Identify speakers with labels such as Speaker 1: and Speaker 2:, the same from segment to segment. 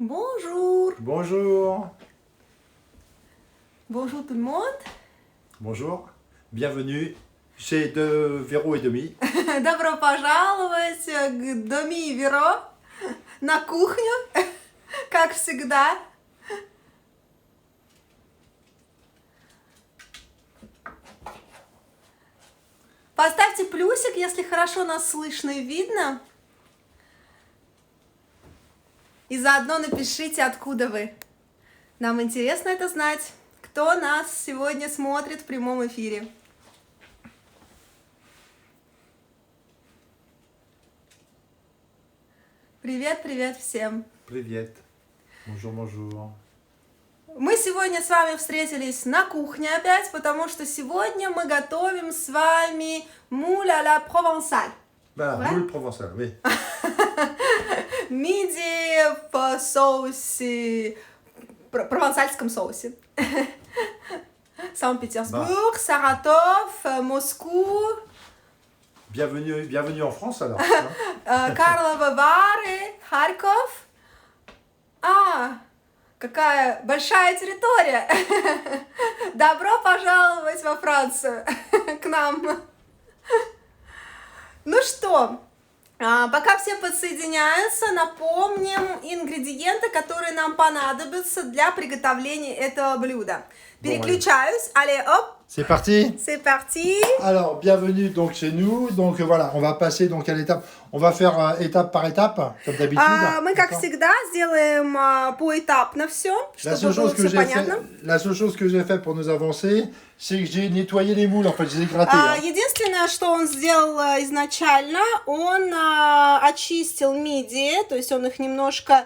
Speaker 1: Bonjour.
Speaker 2: Bonjour.
Speaker 1: Bonjour tout le monde.
Speaker 2: Bonjour. Bienvenue chez De Véro et Demi.
Speaker 1: Добро пожаловать к Доми и Веро на кухню, как всегда. Поставьте плюсик, если хорошо нас слышно и видно. И заодно напишите, откуда вы. Нам интересно это знать, кто нас сегодня смотрит в прямом эфире. Привет, привет всем.
Speaker 2: Привет. Bonjour, bonjour.
Speaker 1: Мы сегодня с вами встретились на кухне опять, потому что сегодня мы готовим с вами moule à la provençale.
Speaker 2: Voilà,
Speaker 1: Ouais.
Speaker 2: moule provençal, oui.
Speaker 1: Мидии в соусе, провансальском соусе. Санкт-Петербург, Саратов, Москву,
Speaker 2: Bienvenue en France alors. hein.
Speaker 1: Карловы Вары, Харьков. Какая большая территория. Добро пожаловать во Францию к нам. Ну что, пока все подсоединяются, напомним ингредиенты, которые нам понадобятся для приготовления этого блюда. Переключаюсь. Allez, hop,
Speaker 2: C'est parti.
Speaker 1: c'est parti.
Speaker 2: Alors, bienvenue donc chez nous. Donc voilà, on va passer donc à l'étape. On va faire étape par étape, comme d'habitude.
Speaker 1: Мы, как
Speaker 2: D'accord.
Speaker 1: всегда, сделаем поэтапно все,
Speaker 2: La
Speaker 1: чтобы
Speaker 2: seule
Speaker 1: было
Speaker 2: chose que
Speaker 1: все
Speaker 2: j'ai fait,
Speaker 1: понятно.
Speaker 2: la seule chose que j'ai fait pour nous avancer, c'est que j'ai nettoyé les moules. En fait, je les ai grattés. hein.
Speaker 1: Единственное, что он сделал изначально, он очистил мидии, то есть он их немножко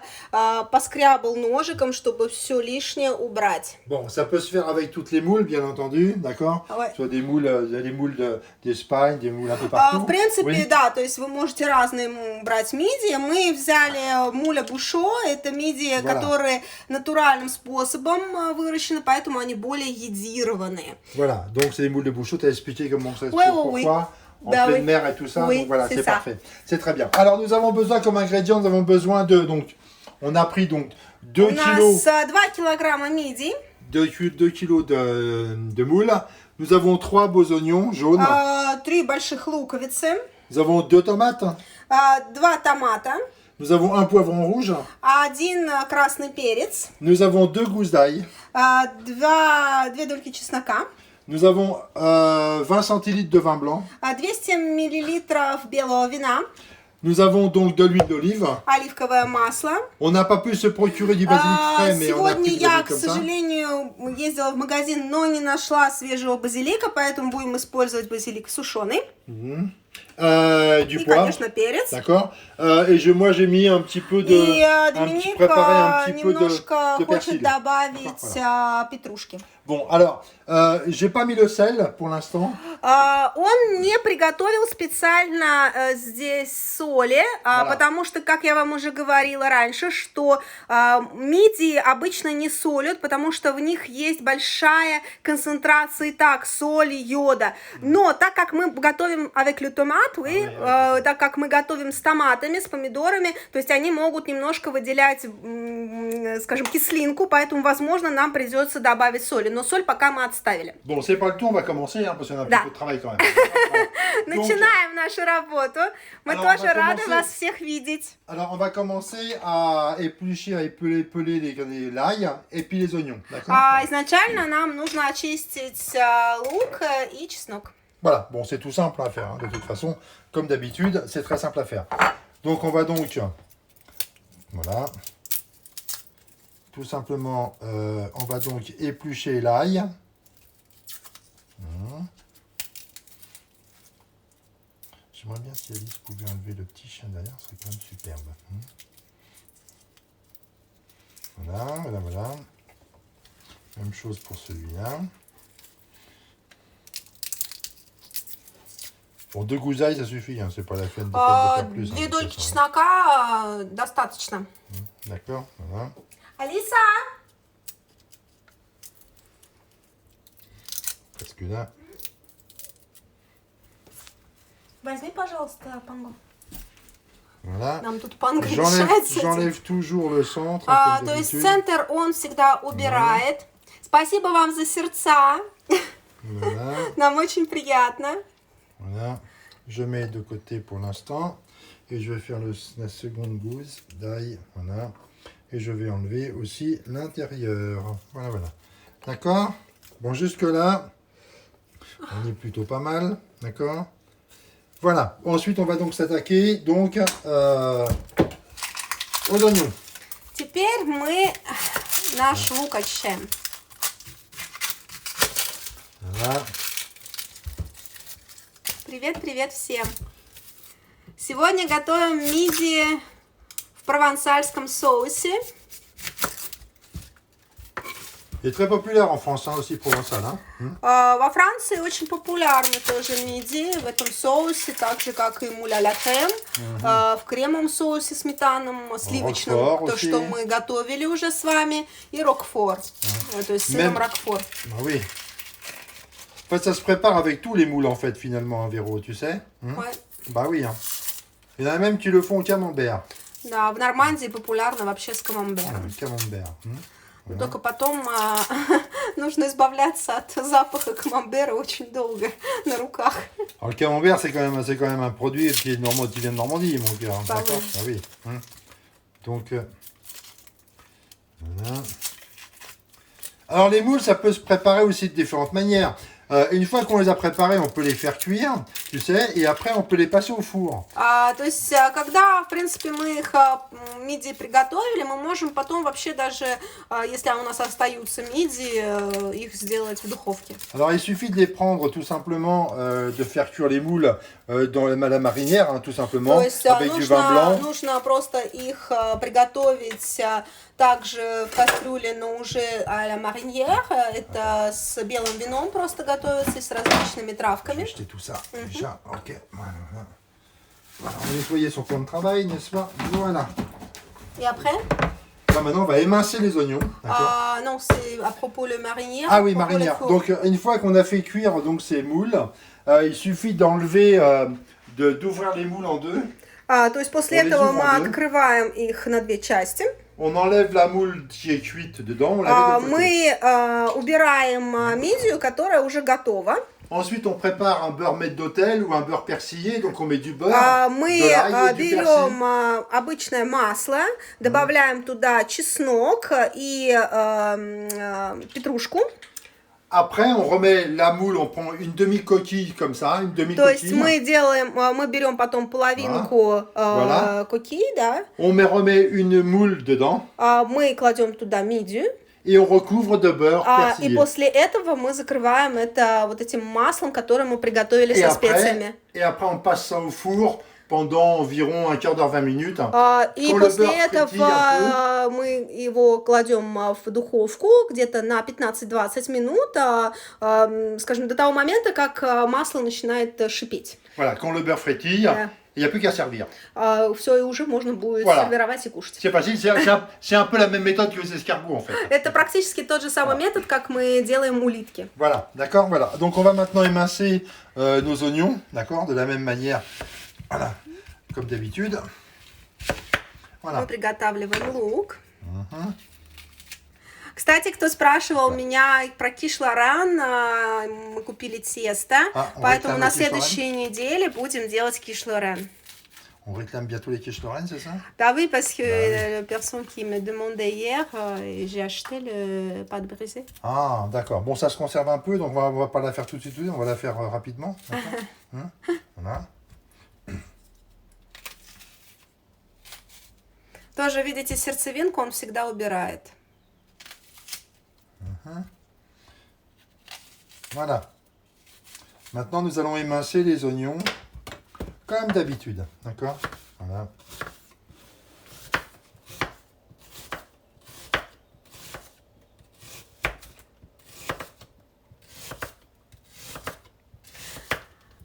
Speaker 1: поскрябал ножиком, чтобы все лишнее убрать.
Speaker 2: Bon, ça peut se faire avec toutes les moules, bien entendu, d'accord.
Speaker 1: Ouais.
Speaker 2: Soit des moules d'Espagne, des moules un peu partout.
Speaker 1: В принципе,
Speaker 2: Oui.
Speaker 1: да, то есть вы можете разные брать мидии. Мы взяли муля бушо, это мидии,
Speaker 2: Voilà.
Speaker 1: которые натуральным способом выращены, поэтому они более йодированные.
Speaker 2: Voilà, donc c'est des moules de bouchon, tu as expliqué comment ça se
Speaker 1: Ouais,
Speaker 2: fait,
Speaker 1: ouais,
Speaker 2: pourquoi, en
Speaker 1: Bah
Speaker 2: pleine
Speaker 1: oui.
Speaker 2: mer et tout ça,
Speaker 1: Oui,
Speaker 2: donc voilà,
Speaker 1: c'est
Speaker 2: c'est
Speaker 1: ça.
Speaker 2: parfait, c'est très bien. Alors nous avons besoin comme ingrédient, nous avons besoin de, donc, on a pris donc 2
Speaker 1: У
Speaker 2: kilos,
Speaker 1: нас 2 килограмма мидий,
Speaker 2: 2 kilos de moules, nous avons 3 beaux oignons jaunes,
Speaker 1: 3 больших луковицы,
Speaker 2: nous avons 2 tomates,
Speaker 1: 2 томата,
Speaker 2: nous avons un poivron rouge,
Speaker 1: 1 красный перец,
Speaker 2: nous avons 2 gousses d'ail,
Speaker 1: 2 дольки чеснока,
Speaker 2: nous avons 20 centilitres de vin blanc,
Speaker 1: 200 миллилитров белого вина,
Speaker 2: nous avons donc de l'huile d'olive.
Speaker 1: оливковое масло.
Speaker 2: On n'a pas pu se procurer du basilic frais, mais on a
Speaker 1: Сегодня
Speaker 2: pris du
Speaker 1: я,
Speaker 2: basilic
Speaker 1: к
Speaker 2: comme ça.
Speaker 1: сожалению, ездила в магазин, но не нашла свежего базилика, поэтому будем использовать базилик сушеный.
Speaker 2: Du
Speaker 1: И,
Speaker 2: poivre,
Speaker 1: конечно, перец.
Speaker 2: d'accord. Moi j'ai mis un petit peu de,
Speaker 1: И
Speaker 2: préparé un
Speaker 1: Доминика
Speaker 2: petit peu
Speaker 1: немножко
Speaker 2: de
Speaker 1: хочет
Speaker 2: persil.
Speaker 1: добавить петрушки.
Speaker 2: Bon, alors, j'ai pas mis le sel pour l'instant.
Speaker 1: Он не приготовил специально здесь соли, потому что, как я вам уже говорила раньше, что мидии обычно не солят, потому что в них есть большая концентрация и так соли, йода. Но так как мы готовим avec le tomate, так как мы готовим с томатами, с помидорами, то есть они могут немножко выделять, скажем, кислинку, поэтому, возможно, нам придется добавить соли. Но соль пока мы отставили.
Speaker 2: Bon, c'est pas le tout, on va commencer, hein, parce qu'on a un
Speaker 1: Да.
Speaker 2: petit peu de travail quand même. Voilà. Donc,
Speaker 1: Начинаем нашу работу. Мы
Speaker 2: Alors, on
Speaker 1: тоже
Speaker 2: va
Speaker 1: рады
Speaker 2: commencer.
Speaker 1: вас всех видеть.
Speaker 2: alors, on va commencer à éplucher, à épeler l'ail et puis les oignons, d'accord.
Speaker 1: Изначально нам нужно очистить лук и чеснок.
Speaker 2: Voilà, bon, c'est tout simple à faire, hein, de toute façon, comme d'habitude, c'est très simple à faire. Donc, on va donc, voilà, tout simplement, on va donc éplucher l'ail. Voilà. J'aimerais bien si Alice pouvait enlever le petit chien derrière, ce serait quand même superbe. Voilà. Même chose pour celui-là. Bon, 2 gousses d'ail, ça suffit, hein, c'est pas la peine de faire plus. hein,
Speaker 1: 2
Speaker 2: de toute
Speaker 1: дольки
Speaker 2: façon, hein.
Speaker 1: чеснока достаточно.
Speaker 2: D'accord, voilà.
Speaker 1: Алиса!
Speaker 2: Parce que là,
Speaker 1: Возьми, пожалуйста, пангу.
Speaker 2: Voilà.
Speaker 1: Нам тут панка решает с этим.
Speaker 2: J'enlève toujours le centre.
Speaker 1: То есть центр он всегда убирает. Спасибо вам за сердца.
Speaker 2: Voilà.
Speaker 1: Нам очень приятно.
Speaker 2: Voilà. Je mets de côté pour l'instant. Et je vais faire la seconde gousse d'ail. Voilà. Et je vais enlever aussi l'intérieur. Voilà, voilà. D'accord? Bon, jusque-là, on est plutôt pas mal. D'accord? Voilà. Ensuite, on va donc s'attaquer donc aux oignons.
Speaker 1: Теперь мы наш лук очищаем.
Speaker 2: Voilà.
Speaker 1: Привет, привет всем. Сегодня готовим мидии в провансальском соусе.
Speaker 2: Il est très populaire en France, hein, aussi provençal. Hein?
Speaker 1: Во Франции очень популярны тоже мидии в этом соусе, так же как и муля ля крем, в кремовом соусе сметанном, сливочном, то,
Speaker 2: aussi.
Speaker 1: что мы готовили уже с вами, и рокфор, то есть сыром рокфор.
Speaker 2: Ah oui. En fait, ça se prépare avec tous les moules, en fait, finalement, un Véro, tu sais?
Speaker 1: Ouais.
Speaker 2: Bah oui. Hein. Il y en a même qui le font au camembert.
Speaker 1: Да, в Нормандии популярно вообще с камамбером.
Speaker 2: Camembert.
Speaker 1: Но только потом нужно избавляться от запаха камамбера очень долго на руках.
Speaker 2: Alors, le camembert, c'est quand même un produit qui vient de Normandie, mon gars.
Speaker 1: Bah
Speaker 2: D'accord?
Speaker 1: oui.
Speaker 2: Ah oui. Donc, voilà. Alors, les moules, ça peut se préparer aussi de différentes manières. Une fois qu'on les a préparés, on peut les faire cuire, tu sais, et après, on peut les passer au four.
Speaker 1: То есть, когда, в принципе, мы их мидии приготовили, мы можем потом вообще даже, если у нас остаются мидии, их сделать в духовке.
Speaker 2: Alors, il suffit de les prendre tout simplement, de faire cuire les moules dans la marinière, hein, tout simplement,
Speaker 1: То есть,
Speaker 2: avec du vin blanc.
Speaker 1: нужно просто их приготовить также в кастрюле, но уже а-ля мариньер. Это с белым вином просто готовится и с различными травками.
Speaker 2: J'ai acheté tout ça, déjà, ok, voilà. Voilà, on va nettoyer son plan de travail, n'est-ce pas? Voilà.
Speaker 1: Et après?
Speaker 2: Là, maintenant, on va émincer les oignons.
Speaker 1: Non, c'est à propos le marinière.
Speaker 2: Ah oui, marinière. Donc, une fois qu'on a fait cuire donc, ces moules, il suffit d'enlever, d'ouvrir les moules en deux.
Speaker 1: То есть после этого мы открываем их на две части.
Speaker 2: On enlève la moule qui est cuite dedans. On la met de côté.
Speaker 1: Мы убираем мидию, которая уже готова.
Speaker 2: Ensuite, on prépare un beurre maître d'hôtel ou un beurre persillé. Donc, on met du beurre,
Speaker 1: Мы
Speaker 2: de l'ail et du persil.
Speaker 1: берем обычное масло, добавляем туда чеснок и петрушку.
Speaker 2: Après, on remet la moule, on prend une demi-coquille comme ça, une
Speaker 1: То
Speaker 2: demi-coquille.
Speaker 1: есть мы берем потом половинку коки, да.
Speaker 2: On remet une moule dedans
Speaker 1: Мы кладем туда мидию.
Speaker 2: et on recouvre de beurre
Speaker 1: И
Speaker 2: persillé.
Speaker 1: после этого мы закрываем это вот этим маслом, которое мы приготовили со специями.
Speaker 2: Et après, on passe ça au four pendant environ un quart d'heure, 20 minutes.
Speaker 1: И после этого мы его кладем в духовку где-то на 15-20 минут, скажем, до того момента, как масло начинает шипеть.
Speaker 2: Voilà, quand le beurre frétille, il n'y a plus qu'à servir.
Speaker 1: Все, и уже можно будет сервировать и кушать.
Speaker 2: C'est facile, c'est un peu la même méthode que les escargots en fait.
Speaker 1: Это практически тот же самый метод, как мы делаем улитки.
Speaker 2: Voilà, d'accord, voilà. Donc on va maintenant émincer nos oignons, d'accord, de la même manière. Voilà, comme d'habitude. Voilà.
Speaker 1: Мы приготавливаем лук. Кстати, кто спрашивал меня про киш-лоран, мы купили тесто, поэтому на следующей неделе будем делать киш-лоран.
Speaker 2: On réclame bientôt les quiches Lorraine, c'est ça?
Speaker 1: Bah oui, parce que la personne qui me demandait hier, j'ai acheté le pâte brisée.
Speaker 2: Ah, d'accord. Bon, ça se conserve un peu, donc on va pas la faire tout de suite, on va la faire rapidement. Voilà.
Speaker 1: Тоже, видите, сердцевинку он всегда убирает.
Speaker 2: Voilà. Maintenant, nous allons émincer les oignons comme d'habitude. D'accord? Voilà.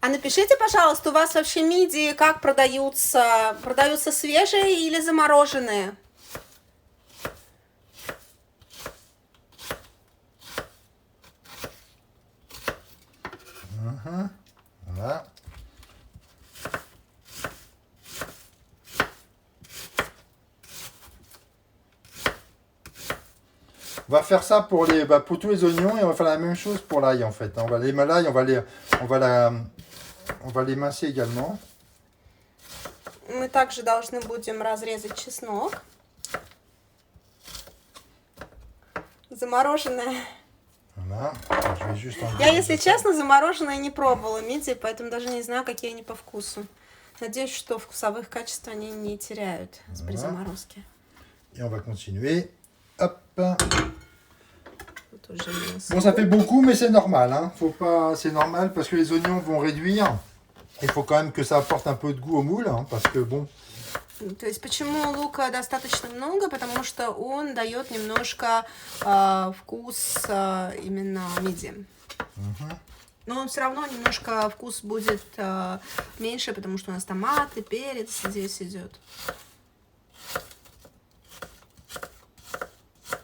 Speaker 1: А напишите, пожалуйста, у вас вообще мидии как продаются? Продаются свежие или замороженные?
Speaker 2: Voilà. On va faire ça pour, pour tous les oignons et on va faire la même chose pour l'ail en fait. On va l'ail, on va l'émincer également.
Speaker 1: Мы также должны будем разрезать чеснок. Замороженное.
Speaker 2: Voilà. Je vais juste
Speaker 1: Я, если честно, замороженное не пробовала мидии, поэтому даже не знаю, какие они по вкусу. Надеюсь, что вкусовых качеств они не теряют при заморозке.
Speaker 2: Et on va continuer. Hop.
Speaker 1: Тут уже мясо.
Speaker 2: Bon, ça fait beaucoup, mais c'est normal. Hein. Faut pas, c'est normal parce que les oignons vont réduire. Il faut quand même que ça apporte un peu de goût au moule, hein, parce que bon.
Speaker 1: То есть почему лука достаточно много? Потому что он дает немножко вкус именно мидии. Но он все равно немножко вкус будет меньше, потому что у нас томаты, перец здесь идет.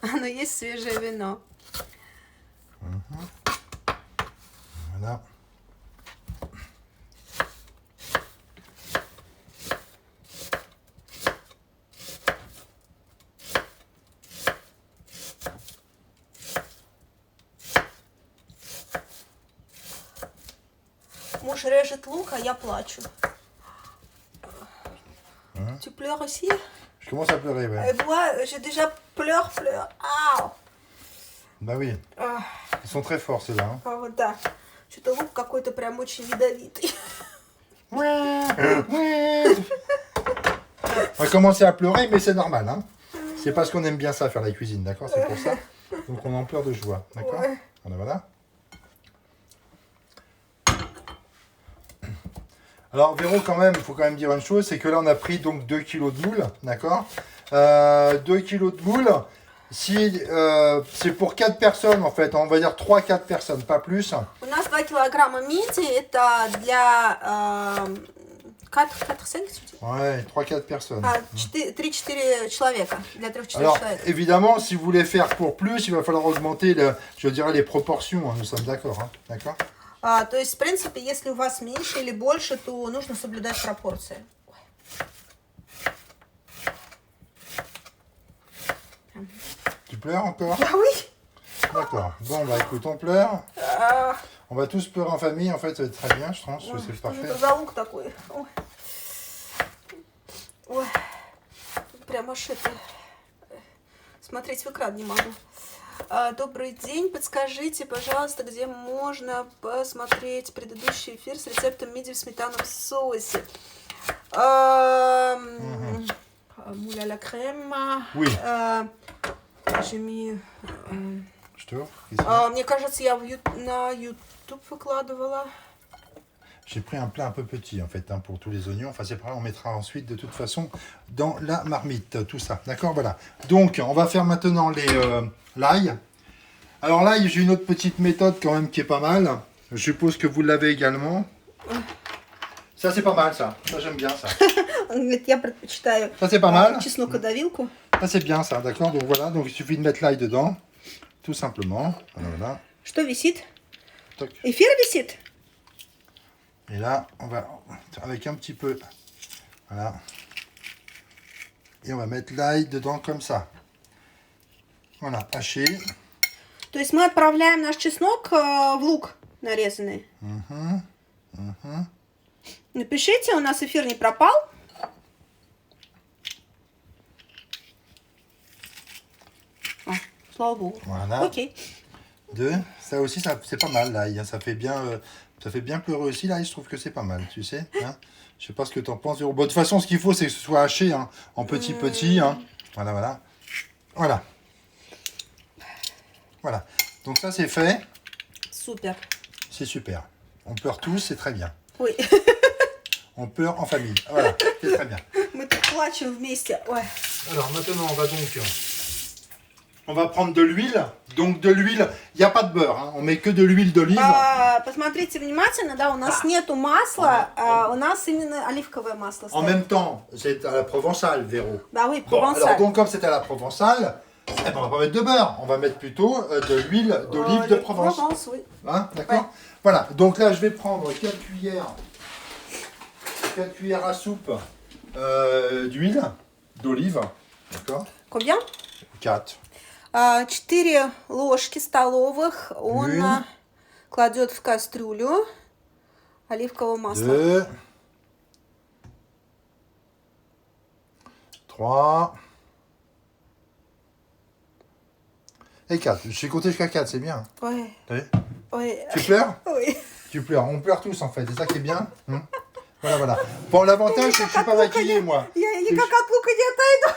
Speaker 1: Но есть свежее вино.
Speaker 2: Voilà.
Speaker 1: Муж режет лук, а я плачу. Tu pleures aussi?
Speaker 2: Je commence à pleurer, ouais.
Speaker 1: Et moi, j'ai déjà pleure. Ау!
Speaker 2: Bah oui. Ils sont très forts, ceux-là. Hein.
Speaker 1: А вот да. Что-то лук какой-то прям очень ядовитый.
Speaker 2: On va commencer à pleurer, mais c'est normal. Hein. C'est parce qu'on aime bien ça, faire la cuisine, d'accord? C'est pour ça. Donc on en pleure de joie, d'accord?
Speaker 1: Ouais.
Speaker 2: Voilà. Alors Véro, quand même, il faut quand même dire une chose, c'est que là on a pris donc 2 kg de moules, d'accord? 2 kg de moules, si, c'est pour 4 personnes en fait, on va dire 3-4 personnes, pas plus.
Speaker 1: У нас 2 килограмма мидии, это для 4-5
Speaker 2: Ouais, 3-4 personnes.
Speaker 1: 3-4 человека, для 3-4
Speaker 2: Alors,
Speaker 1: человек.
Speaker 2: évidemment, si vous voulez faire pour plus, il va falloir augmenter, je dirais, les proportions, hein, nous sommes d'accord, hein, d'accord?
Speaker 1: То есть, в принципе, если у вас меньше или больше, то нужно соблюдать пропорции.
Speaker 2: Tu pleures encore?
Speaker 1: Ah oui.
Speaker 2: D'accord. Bon, bah écoute, on pleure. On va tous pleurer en famille, en fait, ça va être très bien, je pense, c'est parfait.
Speaker 1: Это за лук такой. Ой. Ой. Прям аж это... Смотреть в экран не могу. Добрый день, подскажите, пожалуйста, где можно посмотреть предыдущий эфир с рецептом мидии в сметанном соусе. Moule à la crème.
Speaker 2: Oui.
Speaker 1: J'ai mis...
Speaker 2: Что?
Speaker 1: Мне кажется, я на YouTube выкладывала.
Speaker 2: J'ai pris un plat un peu petit en fait hein, pour tous les oignons. Enfin c'est pas grave, on mettra ensuite de toute façon dans la marmite, tout ça. D'accord, voilà. Donc on va faire maintenant l'ail. Alors l'ail, j'ai une autre petite méthode quand même qui est pas mal. Je suppose que vous l'avez également. Ça c'est pas mal ça. Ça j'aime bien ça.
Speaker 1: Я предпочитаю
Speaker 2: Ça c'est pas mal.
Speaker 1: чеснокодавилку.
Speaker 2: Ça c'est bien ça, d'accord. Donc voilà, donc il suffit de mettre l'ail dedans, tout simplement. Voilà.
Speaker 1: Что висит?
Speaker 2: Toc.
Speaker 1: Эфир висит?
Speaker 2: Et là, on va, avec un petit peu, voilà, et on va mettre l'ail dedans comme ça. Voilà, haché.
Speaker 1: То есть мы отправляем наш чеснок в лук нарезанный. Напишите, у нас эфир не пропал. Слава богу.
Speaker 2: Voilà.
Speaker 1: Окей.
Speaker 2: Deux. Ça aussi, c'est pas mal l'ail. Hein. Ça fait bien pleurer aussi l'ail. Je trouve que c'est pas mal, tu sais. Hein. Je sais pas ce que tu en penses. Bon, de toute façon, ce qu'il faut, c'est que ce soit haché hein, en petit. Hein. Voilà, voilà. Voilà. Voilà. Donc ça, c'est fait.
Speaker 1: Super.
Speaker 2: C'est super. On pleure tous, c'est très bien.
Speaker 1: Oui.
Speaker 2: On pleure en famille. Voilà, c'est très bien.
Speaker 1: Мы тут плачем вместе. Ой.
Speaker 2: Alors maintenant, on va prendre de l'huile. Donc de l'huile, il n'y a pas de beurre. Hein. On met que de l'huile d'olive.
Speaker 1: Посмотрите внимательно, да, у нас нету масла, у нас именно оливковое масло.
Speaker 2: En même temps, c'est à la provençale, Véro.
Speaker 1: Bah oui,
Speaker 2: Bon,
Speaker 1: provençal.
Speaker 2: alors donc comme c'est à la provençale, eh ben, on va pas mettre de beurre. On va mettre plutôt de l'huile d'olive de Provence.
Speaker 1: Provence, oui.
Speaker 2: Hein, d'accord.
Speaker 1: Ouais.
Speaker 2: Voilà, donc là je vais prendre 4 cuillères à soupe d'huile d'olive. D'accord.
Speaker 1: Combien?
Speaker 2: 4.
Speaker 1: 4 ложки столовых он
Speaker 2: Une.
Speaker 1: кладет в кастрюлю оливкового масла.
Speaker 2: 2, 3 et 4. Je suis compté jusqu'à 4, c'est bien.
Speaker 1: Ой,
Speaker 2: T'as vu?
Speaker 1: ой,
Speaker 2: Tu pleures?
Speaker 1: ой.
Speaker 2: Tu pleures. On pleure tous en fait, c'est ça qui est bien. Voilà, voilà. Bon, l'avantage, c'est que je suis pas maquillé, moi.
Speaker 1: Я никак от лука не отойду.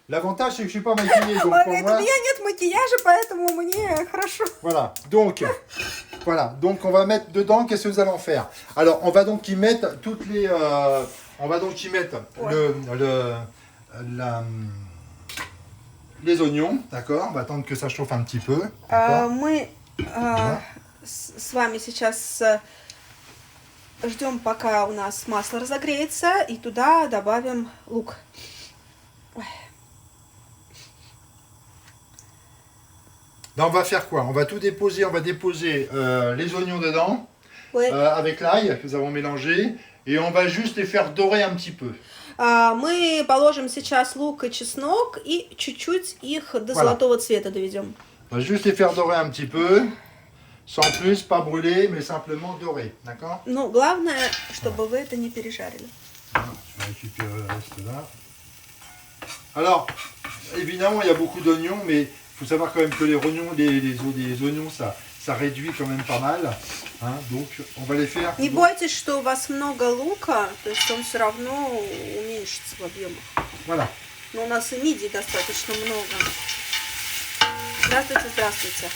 Speaker 2: L'avantage, c'est que je suis pas maquillé, donc
Speaker 1: Он
Speaker 2: pour
Speaker 1: говорит, у
Speaker 2: moi...
Speaker 1: меня нет макияжа, поэтому мне хорошо.
Speaker 2: Voilà, donc on va mettre dedans, qu'est-ce que nous allons faire? Alors, on va donc y mettre toutes les... on va donc y mettre les oignons, d'accord? On va attendre que ça chauffe un petit peu. D'accord.
Speaker 1: Мы с вами сейчас ждем, пока у нас масло разогреется, и туда добавим лук. Ой.
Speaker 2: Là, on va faire quoi? On va tout déposer, on va déposer les oignons dedans,
Speaker 1: Ouais.
Speaker 2: avec l'ail que nous avons mélangé, et on va juste les faire dorer un petit peu.
Speaker 1: Мы положим сейчас лук и чеснок и чуть-чуть их до золотого цвета доведем.
Speaker 2: On va juste les faire dorer un petit peu, sans plus, pas brûler, mais simplement dorer, d'accord?
Speaker 1: Ну, главное, чтобы вы это не пережарили.
Speaker 2: Voilà, je vais récupérer le reste là. Alors, évidemment, il y a beaucoup d'oignons, mais il faut savoir quand même que les oignons, ça réduit quand même pas mal. Hein, donc, on va les faire...
Speaker 1: Не бойтесь, что у вас много лука, то есть он все равно уменьшится в объемах.
Speaker 2: Voilà.
Speaker 1: Но у нас и мидий достаточно много. Здравствуйте, здравствуйте.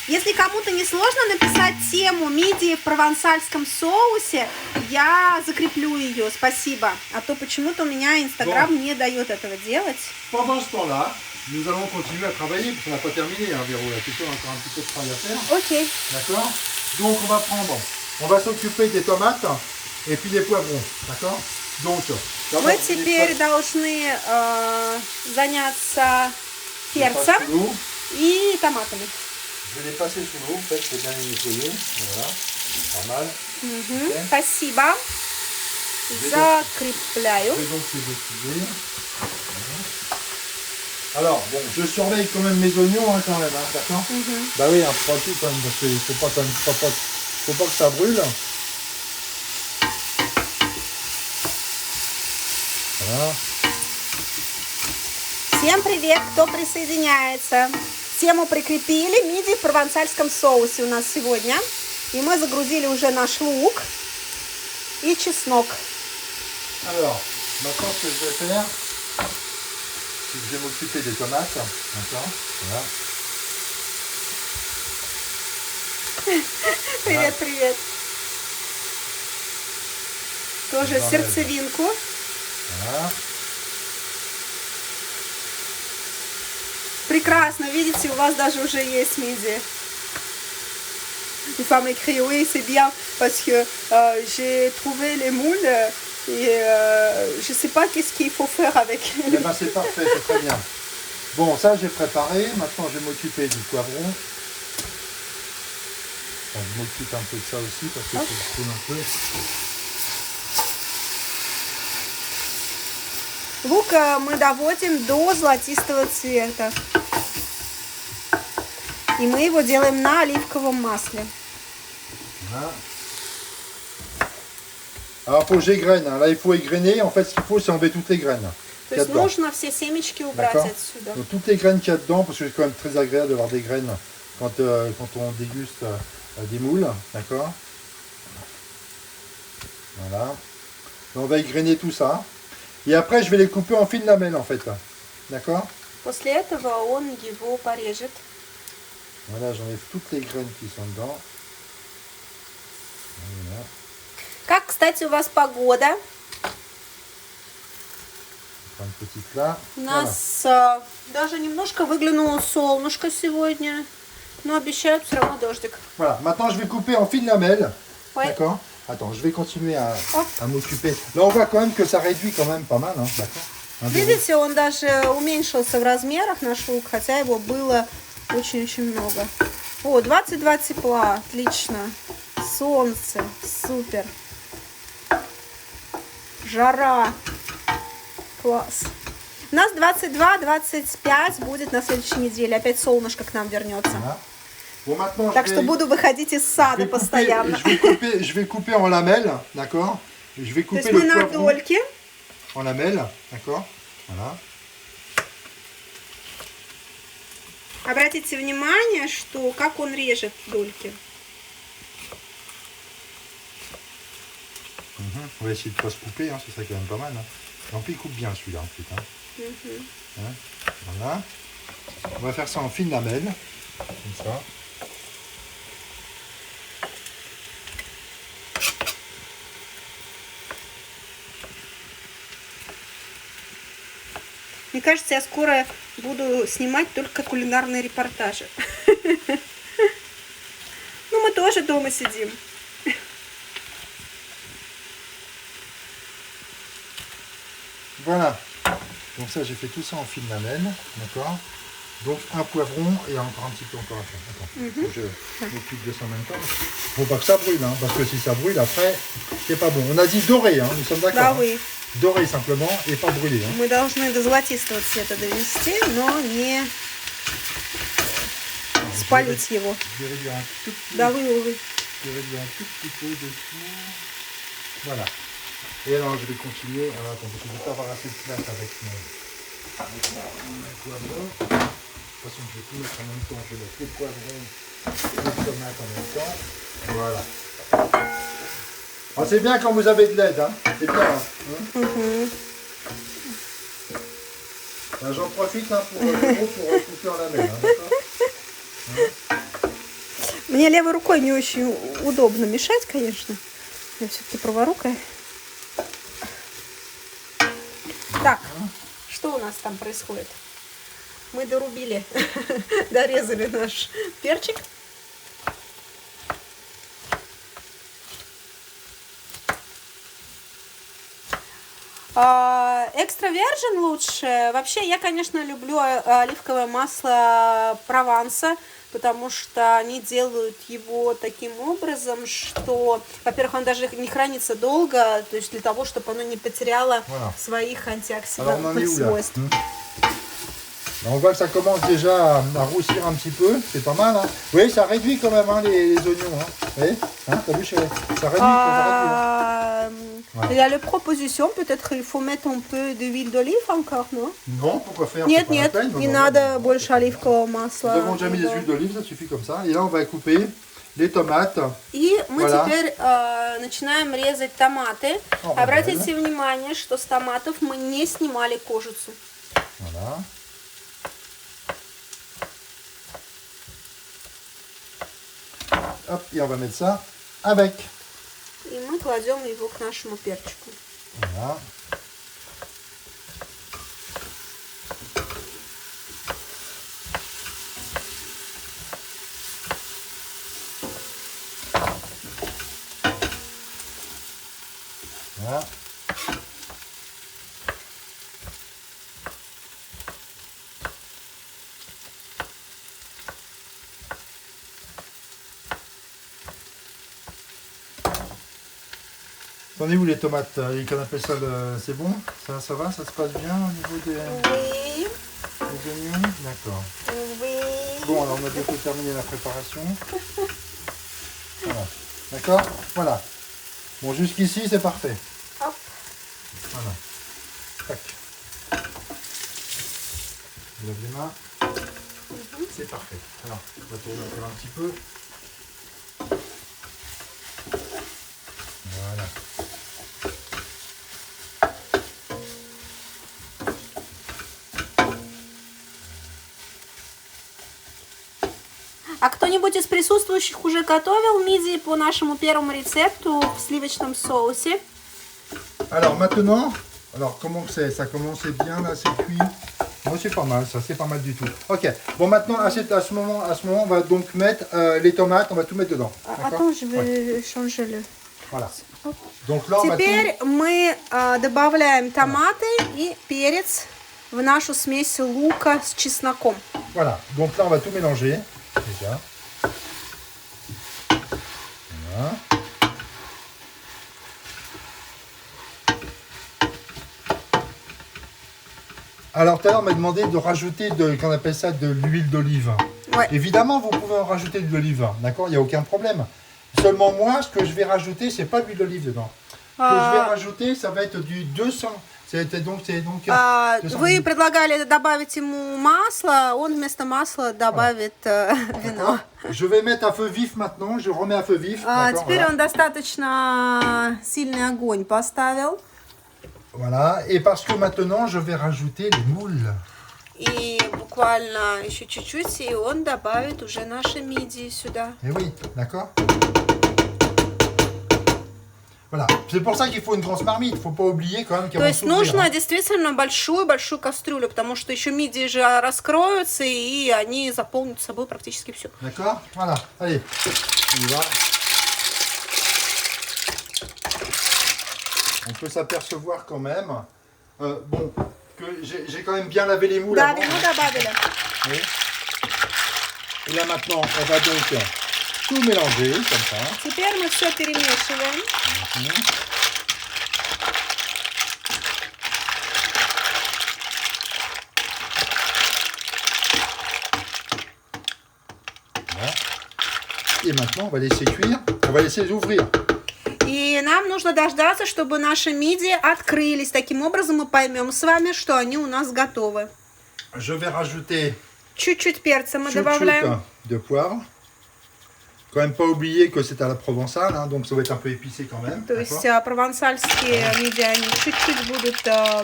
Speaker 1: Если кому-то не сложно написать тему мидии в провансальском соусе, я закреплю ее, спасибо. А то почему-то у меня Инстаграм не дает этого делать.
Speaker 2: Pendant ce temps-là, nous allons continuer à travailler, parce qu'on n'a pas terminé, hein, Véro, il y a toujours encore un petit peu de travail à faire.
Speaker 1: Окей.
Speaker 2: D'accord? Donc, on va s'occuper des tomates et puis des poivrons, d'accord? Donc,
Speaker 1: Мы теперь должны заняться перцем и томатами.
Speaker 2: Je vais les passer sous l'eau, en fait, c'est bien les nettoyer. Voilà, pas mal. Okay.
Speaker 1: Спасибо. Закрепляю.
Speaker 2: Je vais donc les décider. Alors, bon, je surveille quand même mes oignons, hein, quand même, hein, d'accord? Bah oui, un peu tout quand même, parce qu'il faut pas que ça brûle. Voilà.
Speaker 1: Всем привет, кто присоединяется. Тему прикрепили, мидии в провансальском соусе у нас сегодня. И мы загрузили уже наш лук и чеснок.
Speaker 2: Alors, maintenant ce que je vais faire, c'est que je vais m'occuper des tomates. D'accord? Voilà.
Speaker 1: Привет, привет. Тоже сердцевинку.
Speaker 2: Voilà.
Speaker 1: Прекрасно, видите, у вас даже уже есть мидии. Une femme écrit oui, c'est bien parce que j'ai trouvé les moules et je sais pas qu'est-ce qu'il faut faire avec.
Speaker 2: Eh ben c'est parfait, c'est très bien. Bon, ça j'ai préparé. Maintenant je vais m'occuper du poivron. Enfin, je m'occupe un peu de ça aussi parce que c'est cool un peu.
Speaker 1: Лук мы доводим до золотистого цвета. И мы его делаем на оливковом масле.
Speaker 2: Voilà. Alors, il faut que j'égrène. Là, il faut égrener. En fait, ce qu'il faut, c'est enlever toutes les graines.
Speaker 1: То есть нужно все семечки убрать отсюда.
Speaker 2: Donc, toutes les graines qu'il y a dedans, parce que c'est quand même très agréable d'avoir des graines quand on déguste des moules. D'accord? Voilà. On va égrener tout ça. Et après, je vais les couper en fines lamelles, en fait. D'accord?
Speaker 1: После этого он его порежет.
Speaker 2: Voilà, j'enlève toutes les graines qui sont dedans. Voilà.
Speaker 1: Как, кстати, у вас погода?
Speaker 2: Une petite là.
Speaker 1: У нас даже немножко выглянуло солнышко сегодня, но обещают все равно дождик.
Speaker 2: Voilà, maintenant je vais couper en fines lamelles.
Speaker 1: Ouais.
Speaker 2: D'accord? Attends, je vais continuer à m'occuper. Là, on voit quand même que ça réduit quand même pas mal. Hein, d'accord?
Speaker 1: Видите, он даже уменьшился в размерах, наш лук, хотя его было очень-очень много. О, 22 тепла, отлично. Солнце, супер. Жара. Класс. У нас 22-25 будет на следующей неделе. Опять солнышко к нам вернется.
Speaker 2: Voilà. Bon, maintenant,
Speaker 1: Так что буду выходить из сада постоянно.
Speaker 2: Je vais couper en lamelles, d'accord? Je vais
Speaker 1: То
Speaker 2: couper
Speaker 1: есть мы
Speaker 2: le
Speaker 1: на
Speaker 2: poivron
Speaker 1: дольки.
Speaker 2: en lamelles, d'accord? Voilà.
Speaker 1: Обратите внимание, что как он режет дольки.
Speaker 2: On va essayer de ne pas se couper, hein, ce serait quand même pas mal. Hein. Et en plus, il coupe bien celui-là, en fait. Hein. Hein, voilà. On va faire ça en fines lamelles, comme ça.
Speaker 1: Мне кажется, я скоро буду снимать только кулинарные репортажи. Ну, мы тоже дома сидим.
Speaker 2: Voilà. Donc ça, j'ai fait tout ça en fines lamelles, d'accord? Donc un poivron et encore un petit peu encore à faire. Attends, faut que je m'occupe de ça en même temps. Faut pas que ça brûle, hein, parce que si ça brûle, après, c'est pas bon. On a dit doré, hein, nous sommes d'accord.
Speaker 1: Да,
Speaker 2: Hein.
Speaker 1: oui.
Speaker 2: Doré simplement et pas brûlé. Hein.
Speaker 1: Мы должны до золотистого цвета довести, но не спалить его.
Speaker 2: Je vais réduire un tout petit,
Speaker 1: Да, oui, oui, oui.
Speaker 2: je vais réduire un tout petit peu dessus. Voilà. Et alors je vais continuer. Alors attends, parce que je vais pas avoir assez de place avec mon poivron. De toute façon, je vais tout mettre en même temps. Je vais mettre les poivrons et les tomates en même temps. Voilà. Ah, c'est bien quand vous avez de l'aide, hein. C'est bien. Hein. Ben, j'en profite hein, pour couper en lamelles. Hein, d'accord.
Speaker 1: Мне левой рукой не очень удобно мешать, конечно. Я все-таки праворукая. Так, что у нас там происходит? Мы дорубили, дорезали наш перчик. Экстра вержен лучше. Вообще, я, конечно, люблю оливковое масло Прованса, потому что они делают его таким образом, что, во-первых, он даже не хранится долго, то есть для того, чтобы оно не потеряло своих антиоксидантных свойств.
Speaker 2: On voit que ça commence déjà à roussir un petit peu, c'est pas mal. Hein. Oui, ça réduit quand même hein, les oignons. Hein. Vous voyez hein, t'as vu, chérie ça réduit.
Speaker 1: Il y a la proposition, peut-être il faut mettre un peu d'huile d'olive encore, non?
Speaker 2: Non, pourquoi faire?
Speaker 1: Нет, нет, не надо больше оливкового масла.
Speaker 2: Nous avons déjà mis des huiles d'olive, ça suffit comme ça. Et là, on va couper les tomates.
Speaker 1: И мы теперь начинаем резать томаты. Обратите внимание, что с томатов мы не снимали кожицу.
Speaker 2: Voilà. Hop, et on va mettre ça avec.
Speaker 1: И мы кладем его к нашему перчику.
Speaker 2: Voilà. Voilà. Attendez où les tomates, qu'on appelle ça, c'est bon? Ça va? Ça se passe bien au niveau des oignons? D'accord. Bon, alors on a bientôt terminé la préparation. Voilà. D'accord? Voilà. Bon, jusqu'ici, c'est parfait.
Speaker 1: Hop.
Speaker 2: Voilà. Tac. Je lève les mains. C'est parfait. Alors, on va tourner encore un petit peu. Voilà.
Speaker 1: А кто-нибудь из присутствующих уже готовил мидии по нашему первому рецепту в сливочном соусе?
Speaker 2: Alors maintenant, alors comment c'est? Ça commence bien là, c'est cuit. Moi c'est pas mal, ça c'est pas mal du tout. Ok, bon maintenant à ce moment, on va donc mettre les tomates, on va tout mettre dedans.
Speaker 1: Attends, je vais changer le...
Speaker 2: Voilà. Donc là,
Speaker 1: Теперь мы добавляем томаты и перец в нашу смесь лука с чесноком.
Speaker 2: Voilà, donc là on va tout mélanger. Déjà. Voilà. Alors tout à l'heure on m'a demandé de rajouter qu'on appelle ça de l'huile d'olive.
Speaker 1: Ouais.
Speaker 2: Évidemment vous pouvez en rajouter de l'olive, d'accord, il n'y a aucun problème. Seulement moi ce que je vais rajouter c'est pas de l'huile d'olive dedans. Ce que je vais rajouter ça va être du 200. C'est donc 200
Speaker 1: Вы предлагали добавить ему масло, он вместо масла добавит вино.
Speaker 2: Je vais mettre à feu vif maintenant, je remets à feu vif.
Speaker 1: Теперь
Speaker 2: Voilà.
Speaker 1: он достаточно сильный огонь поставил.
Speaker 2: Voilà, et parce que maintenant je vais rajouter les moules.
Speaker 1: И буквально еще чуть-чуть, и он добавит уже наши мидии сюда.
Speaker 2: Eh oui, d'accord. Voilà, c'est pour ça qu'il faut une grosse marmite, il ne faut pas oublier quand même qu'elles
Speaker 1: То
Speaker 2: vont
Speaker 1: есть
Speaker 2: s'ouvrir.
Speaker 1: нужно действительно большую-большую кастрюлю, потому что еще мидии же раскроются, и они заполнят собой практически все.
Speaker 2: D'accord. Voilà, allez, on y va. On peut s'apercevoir quand même, bon, que j'ai quand même bien lavé les moules
Speaker 1: Да,
Speaker 2: avant.
Speaker 1: вино добавили.
Speaker 2: Oui. Et là maintenant, on va donc tout mélanger comme ça.
Speaker 1: Теперь мы все перемешиваем.
Speaker 2: Voilà. Et maintenant, on va laisser cuire, on va laisser les ouvrir.
Speaker 1: И нам нужно дождаться, чтобы наши мидии открылись. Таким образом мы поймем с вами, что они у нас готовы.
Speaker 2: Je vais rajouter
Speaker 1: Чуть-чуть перца мы
Speaker 2: choup-choup
Speaker 1: добавляем.
Speaker 2: de poivre. Quand même pas oublier que c'est à la provençale, hein, donc ça va être un peu épicé quand même.
Speaker 1: То есть провансальские мидии, они чуть-чуть будут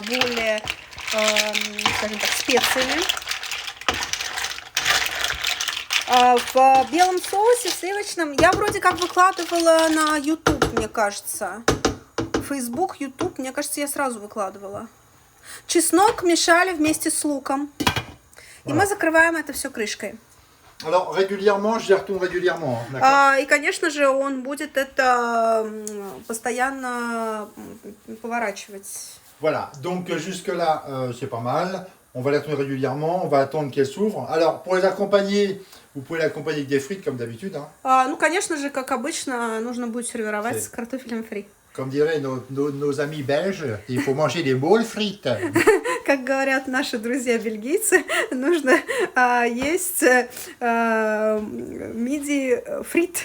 Speaker 1: более, скажем так, специями. В белом соусе сливочном я вроде как выкладывала на YouTube, мне кажется. Facebook, YouTube, мне кажется, я сразу выкладывала. Чеснок мешали вместе с луком. И мы закрываем это все крышкой.
Speaker 2: Alors régulièrement, je les retourne régulièrement. Hein, d'accord.
Speaker 1: И, конечно же, он будет это постоянно поворачивать.
Speaker 2: Voilà, donc jusque-là, c'est pas mal. On va les retourner régulièrement, on va attendre qu'elles s'ouvrent. Alors pour les accompagner, vous pouvez l'accompagner avec des frites comme d'habitude. Hein.
Speaker 1: Ну, конечно же, как обычно, нужно будет сервировать
Speaker 2: C'est-
Speaker 1: с картофелем фри.
Speaker 2: Comme diraient nos amis belges, il faut manger des moules frites.
Speaker 1: Как говорят наши друзья-бельгийцы, нужно есть мидии фрит.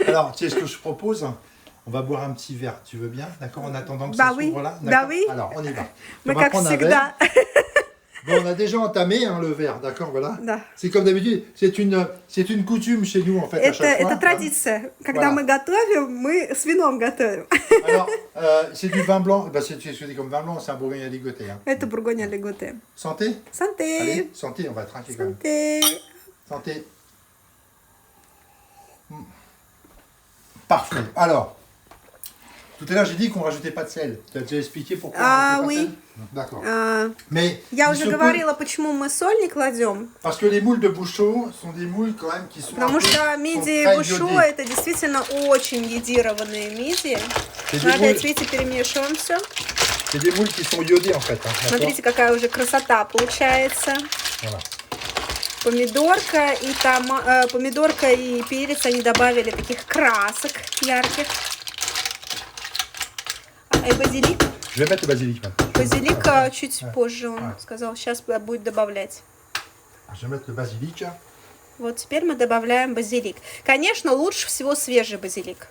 Speaker 2: Alors, tu sais ce que je propose? On va boire un petit verre, tu veux bien? D'accord, en attendant que
Speaker 1: Bah
Speaker 2: ça
Speaker 1: oui,
Speaker 2: s'ouvre là?
Speaker 1: bah
Speaker 2: D'accord.
Speaker 1: oui.
Speaker 2: Alors, on y va.
Speaker 1: Мы
Speaker 2: On va
Speaker 1: как
Speaker 2: prendre un
Speaker 1: всегда.
Speaker 2: verre. Bon, on a déjà entamé hein, le verre, d'accord, voilà.
Speaker 1: Да.
Speaker 2: C'est comme d'habitude, c'est une coutume chez nous en fait à chaque fois.
Speaker 1: Это традиция. Когда
Speaker 2: Voilà.
Speaker 1: мы готовим, мы с вином готовим.
Speaker 2: Alors, c'est du vin blanc, bah, c'est comme vin blanc, c'est un bourgogne à ligoter. Hein.
Speaker 1: Это бургонья леготе.
Speaker 2: Santé?
Speaker 1: Санте.
Speaker 2: Allez, santé, on va trinquer quand même.
Speaker 1: Санте.
Speaker 2: Santé. Parfait. Alors, tout à l'heure j'ai dit qu'on rajoutait pas de sel. Tu as déjà expliqué pourquoi on rajoutait pas
Speaker 1: oui.
Speaker 2: de sel? D'accord.
Speaker 1: А,
Speaker 2: Mais
Speaker 1: Я
Speaker 2: il
Speaker 1: уже
Speaker 2: se peut-
Speaker 1: говорила, почему мы соль не кладем.
Speaker 2: parce que les moules de Bouchot sont des moules quand même qui sont un
Speaker 1: Потому
Speaker 2: peu-
Speaker 1: что
Speaker 2: sont
Speaker 1: мидии
Speaker 2: très
Speaker 1: бушо
Speaker 2: iodés.
Speaker 1: это действительно очень йодированные мидии.
Speaker 2: C'est
Speaker 1: Мы
Speaker 2: des,
Speaker 1: опять,
Speaker 2: moules,
Speaker 1: видите, перемешиваем все.
Speaker 2: c'est des moules qui sont iodés en fait. Hein, d'accord.
Speaker 1: Смотрите, какая уже красота получается.
Speaker 2: Voilà.
Speaker 1: Помидорка и перец, они добавили таких красок ярких. И базилик.
Speaker 2: Je vais mettre le basilic maintenant.
Speaker 1: Базилик чуть позже, он сказал, сейчас будет добавлять.
Speaker 2: Je vais mettre le basilic.
Speaker 1: Вот теперь мы добавляем базилик. Конечно, лучше всего свежий базилик.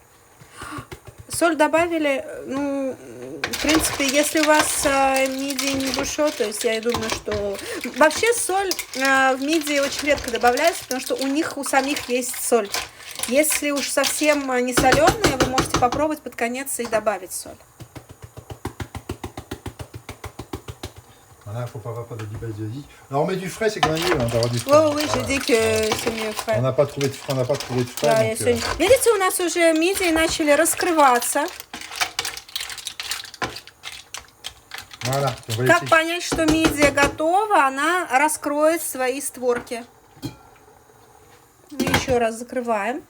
Speaker 1: Соль добавили, ну, в принципе, если у вас мидии не бушо, то есть я думаю, что... Вообще соль в мидии очень редко добавляется, потому что у них, у самих есть соль. Если уж совсем не соленые, вы можете попробовать под конец и добавить соль.
Speaker 2: Voilà, faut pas avoir peur de du basilic. Alors on met du frais, c'est quand même mieux hein, d'avoir du frais.
Speaker 1: Oui, oui, j'ai
Speaker 2: Voilà.
Speaker 1: dit que c'est mieux frais.
Speaker 2: On n'a pas trouvé de frais, on n'a pas trouvé de frais.
Speaker 1: Да, я
Speaker 2: donc,
Speaker 1: сегодня... Видите, у нас уже мидии начали раскрываться.
Speaker 2: voilà, on va
Speaker 1: Как
Speaker 2: laisser.
Speaker 1: понять, что мидия готова? Она раскроет свои створки. Еще раз закрываем.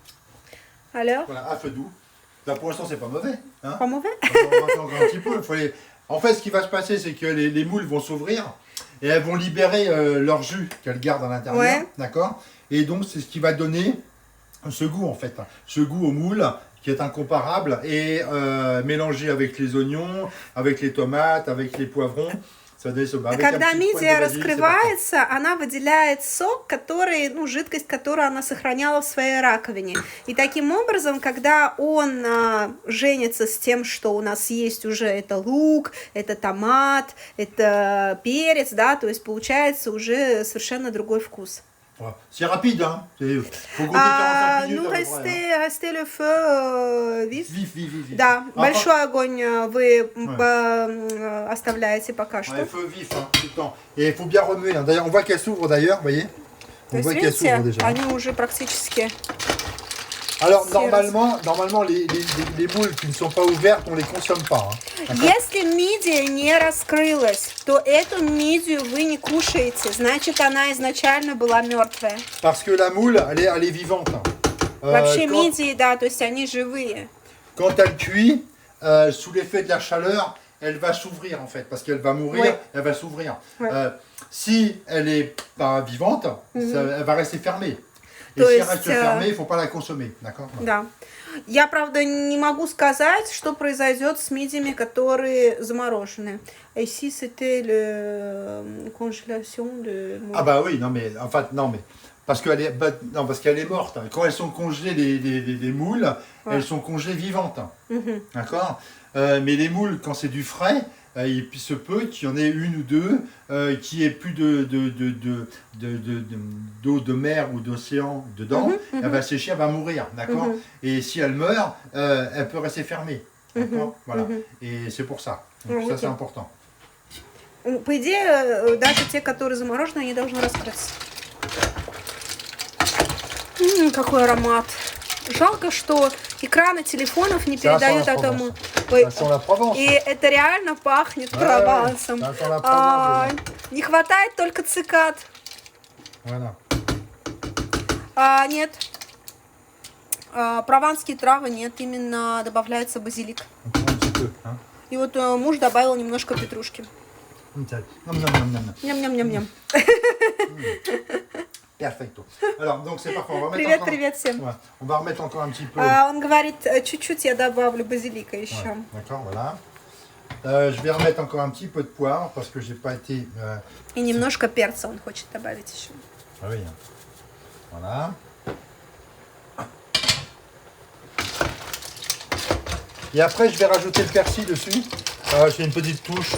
Speaker 1: Алло,
Speaker 2: Voilà, à feu doux. Là, pour l'instant, c'est pas mauvais. Hein.
Speaker 1: pas mauvais?
Speaker 2: On va attendre un petit peu. En fait, ce qui va se passer, c'est que les moules vont s'ouvrir et elles vont libérer leur jus qu'elles gardent à l'intérieur.
Speaker 1: Ouais.
Speaker 2: D'accord. Et donc, c'est ce qui va donner ce goût, en fait. Ce goût aux moules qui est incomparable et mélangé avec les oignons, avec les tomates, avec les poivrons. Ça va donner ce avec
Speaker 1: Когда
Speaker 2: un petit point de
Speaker 1: мидия
Speaker 2: basilic, c'est parfait.
Speaker 1: раскрывается, она выделяет сок, который, ну, жидкость, которую она сохраняла в своей раковине. И таким образом, когда он женится с тем, что у нас есть уже это лук, это томат, это перец, да, то есть получается уже совершенно другой вкус.
Speaker 2: Voilà. C'est rapide, hein. Faut compter 45 minutes
Speaker 1: Ну,
Speaker 2: à peu près, hein.
Speaker 1: restez le feu vif.
Speaker 2: Vif, vif, vif, vif.
Speaker 1: Да, большой огонь вы
Speaker 2: Ouais.
Speaker 1: оставляете пока
Speaker 2: Ouais,
Speaker 1: что.
Speaker 2: feu vif, hein, tout le temps. Et il faut bien remuer, hein. D'ailleurs, on voit qu'elle s'ouvre d'ailleurs, vous voyez.
Speaker 1: То
Speaker 2: On
Speaker 1: есть,
Speaker 2: voit qu'elle s'ouvre
Speaker 1: видите,
Speaker 2: déjà.
Speaker 1: они уже практически...
Speaker 2: Alors,
Speaker 1: Сердце.
Speaker 2: normalement les moules qui ne sont pas ouvertes, on les consomme pas, hein.
Speaker 1: Если мидия не раскрылась, то эту мидию вы не кушаете. Значит, она изначально была мертвая.
Speaker 2: Parce que la moule, elle est vivante, hein.
Speaker 1: Вообще
Speaker 2: Quand,
Speaker 1: мидии, да, то есть они живые.
Speaker 2: quand elle cuit, sous l'effet de la chaleur, elle va s'ouvrir en fait, parce qu'elle va mourir,
Speaker 1: Ouais.
Speaker 2: elle va s'ouvrir.
Speaker 1: Ouais.
Speaker 2: Si elle est pas vivante, elle va rester fermée. Et
Speaker 1: То
Speaker 2: si elle
Speaker 1: есть,
Speaker 2: reste fermée, il ne faut pas la consommer, d'accord?
Speaker 1: Да. Я, правда, не могу сказать, что произойдет с мидиями, которые заморожены. Ici, c'était le congélation de...
Speaker 2: Ah bah oui, non mais, en fait, non mais, parce qu'elle est, non, parce qu'elle est morte. Quand elles sont congelées, les moules,
Speaker 1: Ouais.
Speaker 2: elles sont congelées vivantes,
Speaker 1: Mhm.
Speaker 2: d'accord? Mais les moules, quand c'est du frais, il se peut qu'il y en ait une ou deux qui ait plus d'eau de mer ou d'océan dedans. Elle va sécher, elle va mourir, d'accord? Et si elle meurt, elle peut rester fermée, d'accord? Voilà. Et c'est pour ça. Donc, ça,
Speaker 1: Ok.
Speaker 2: c'est important.
Speaker 1: По идее, даже те, которые заморожены, они должны раскрыться. Какой аромат. Жалко, что экраны телефонов не
Speaker 2: Ça sent
Speaker 1: передают
Speaker 2: la
Speaker 1: этому.
Speaker 2: Provence.
Speaker 1: Ой,
Speaker 2: Ça sent la Provence.
Speaker 1: и это реально пахнет
Speaker 2: Ouais,
Speaker 1: Провансом.
Speaker 2: ça sent la
Speaker 1: А,
Speaker 2: Provence.
Speaker 1: не хватает только цикад.
Speaker 2: Voilà.
Speaker 1: Нет. Прованские травы нет, именно добавляется базилик.
Speaker 2: On prend un petit peu, hein.
Speaker 1: И вот муж добавил немножко петрушки.
Speaker 2: Nom, nom, nom, nom, nom.
Speaker 1: Ням-ням-ням-ням.
Speaker 2: Perfecto. Alors, donc c'est parfait. On va mettre
Speaker 1: Привет,
Speaker 2: encore...
Speaker 1: привет всем.
Speaker 2: Ouais. On va remettre encore un petit peu.
Speaker 1: Он говорит, чуть-чуть я добавлю базилика еще.
Speaker 2: Ouais, d'accord, voilà. Je vais remettre encore un petit peu de poivre parce que j'ai pas été.
Speaker 1: И немножко перца он хочет добавить еще.
Speaker 2: Ah oui. Voilà. Et après, je vais rajouter le persil dessus. C'est une petite touche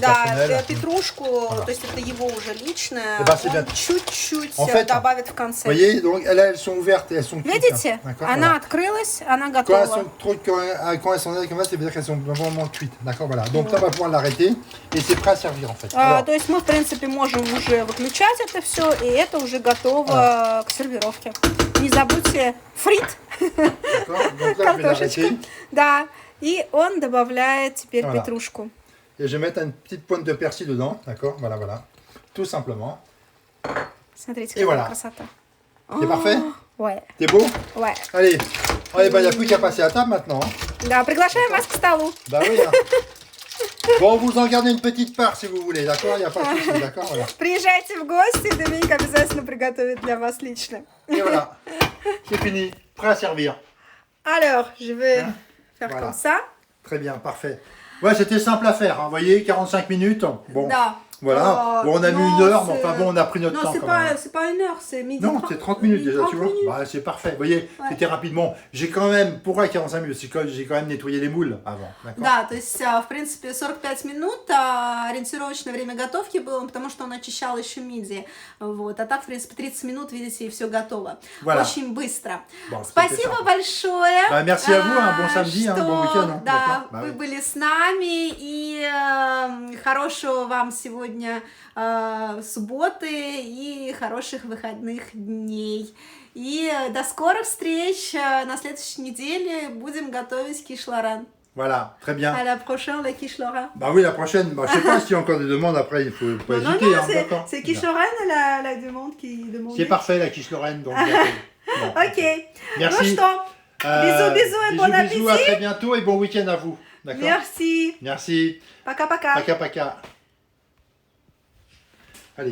Speaker 1: Да,
Speaker 2: personnelle.
Speaker 1: петрушку, то есть это его уже личное,
Speaker 2: Eh ben, c'est bien.
Speaker 1: он чуть-чуть
Speaker 2: En fait,
Speaker 1: добавит в
Speaker 2: Vous
Speaker 1: конце.
Speaker 2: voyez, donc elles sont ouvertes et elles sont cuites.
Speaker 1: Видите,
Speaker 2: D'accord,
Speaker 1: она
Speaker 2: voilà.
Speaker 1: открылась, она
Speaker 2: Quand elles
Speaker 1: готова.
Speaker 2: sont trop, quand elles sont comme ça, c'est-à-dire qu'elles sont vraiment cuites. D'accord, voilà. Donc là, on va pouvoir l'arrêter et c'est prêt à servir en fait. Alors,
Speaker 1: То есть мы, в принципе, можем уже выключать это все, и это уже готово к сервировке. Не забудьте фрит,
Speaker 2: d'accord. Donc là, je vais
Speaker 1: картошечку.
Speaker 2: l'arrêter
Speaker 1: Да, и он добавляет теперь
Speaker 2: Voilà.
Speaker 1: петрушку.
Speaker 2: et je vais mettre une petite pointe de persil dedans. D'accord, voilà, voilà. Tout simplement.
Speaker 1: Смотрите,
Speaker 2: И
Speaker 1: какая
Speaker 2: voilà.
Speaker 1: красота.
Speaker 2: C'est parfait?
Speaker 1: Ouais,
Speaker 2: T'es beau?
Speaker 1: ouais.
Speaker 2: Allez. Allez, bah, il n'y a plus qu'à passer à table maintenant, hein.
Speaker 1: Да, приглашаем вас к столу.
Speaker 2: Bah oui, hein. Bon, vous en gardez une petite part si vous voulez, d'accord? Il n'y a pas de souci, d'accord, voilà.
Speaker 1: Приезжайте в гости, Доминик обязательно приготовит для вас лично.
Speaker 2: Et voilà. C'est fini. Prêt à servir.
Speaker 1: Alors, je vais faire
Speaker 2: Voilà.
Speaker 1: comme ça.
Speaker 2: Très bien, parfait. Ouais, c'était simple à faire, hein. Vous voyez, 45 minutes. Bon,
Speaker 1: Да.
Speaker 2: voilà. Bon, on a mis
Speaker 1: Non,
Speaker 2: une heure, mais
Speaker 1: c'est-
Speaker 2: enfin bon, on a pris notre
Speaker 1: Non,
Speaker 2: temps
Speaker 1: c'est
Speaker 2: quand
Speaker 1: pas,
Speaker 2: même.
Speaker 1: c'est pas une heure, c'est midi.
Speaker 2: Non, c'est 30 minutes déjà,
Speaker 1: 30
Speaker 2: tu vois.
Speaker 1: minutes.
Speaker 2: Bah, c'est parfait. Vous voyez,
Speaker 1: Ouais.
Speaker 2: c'était rapidement. J'ai quand même, pourquoi 45 minutes? C'est que j'ai quand même nettoyé les moules avant. D'accord.
Speaker 1: Да, то есть, в принципе, 45 минут ориентировочное время готовки было, потому что он очищал еще мидии. Вот. А так, в принципе, 30 минут, видите, и все готово.
Speaker 2: Voilà.
Speaker 1: Очень быстро.
Speaker 2: Bon,
Speaker 1: Спасибо
Speaker 2: c'était ça.
Speaker 1: большое.
Speaker 2: Bah, merci à vous, hein. Bon samedi, hein.
Speaker 1: что,
Speaker 2: Bon week-end, hein.
Speaker 1: Да,
Speaker 2: D'accord. Bah,
Speaker 1: вы
Speaker 2: oui.
Speaker 1: были с нами. И хорошего вам сегодня субботы и хороших выходных дней. И до скорых встреч. На следующей неделе будем готовить киш-лоран.
Speaker 2: Voilà, très bien.
Speaker 1: À la prochaine, la quiche-lorrain.
Speaker 2: Bah oui, la prochaine. Bah, je sais pas s'il y a encore des demandes après, il faut pas
Speaker 1: Non,
Speaker 2: hésiter.
Speaker 1: non,
Speaker 2: hein. D'accord.
Speaker 1: c'est quiche-lorrain la demande qui demande.
Speaker 2: C'est parfait, la quiche Lorraine. Donc, bon.
Speaker 1: Ok.
Speaker 2: Merci.
Speaker 1: Ну что, bisous, bisous et bon
Speaker 2: Bisous, à
Speaker 1: appétit.
Speaker 2: très bientôt et bon week-end à vous. D'accord.
Speaker 1: Merci.
Speaker 2: Merci.
Speaker 1: Пока-пока.
Speaker 2: Paka paka.